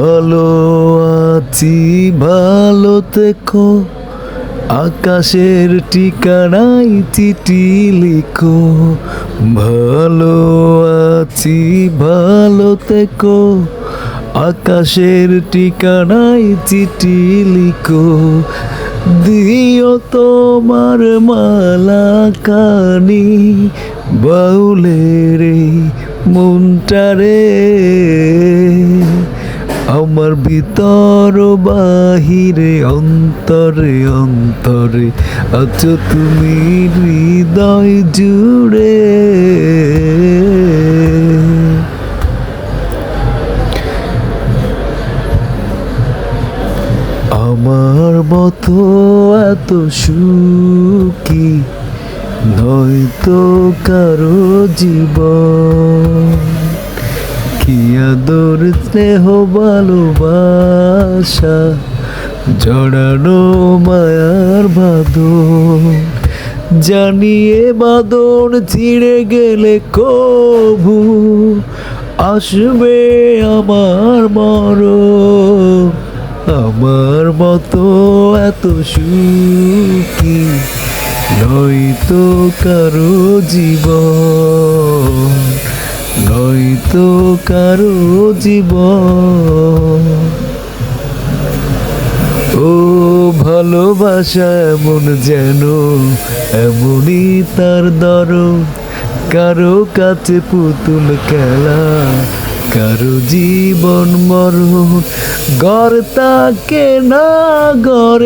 ভালো আছি ভালো থেকো, আকাশের ঠিকানায় চিঠি লিখো। ভালো আছি ভালো থেকো, আকাশের ঠিকানায় চিঠি লিখো। দিও তোমার মালা কানি বাউলের এই মনটারে, আমার ভিতর বাহিরে অন্তরে অন্তরে আছো তুমি হৃদয় জুড়ে। আমার মতো এত সুখী নয়তো কারো জীবন, কি আদর স্নেহ ভালোবাসা জড়ানো মায়ার বাঁধন। জানিয়ে বাঁধন ছিঁড়ে গেলে কবু আসবে আমার মরণ। আমার মতো এত সুখী নয়তো কারো জীবন, নয়তো কারো জীবন। ও ভালোবাসা এমন যেন এমনই তার দরদ, কারো কাছে পুতুল খেলা, কারো জীবন মরণ। ঘর তাকে না ঘরে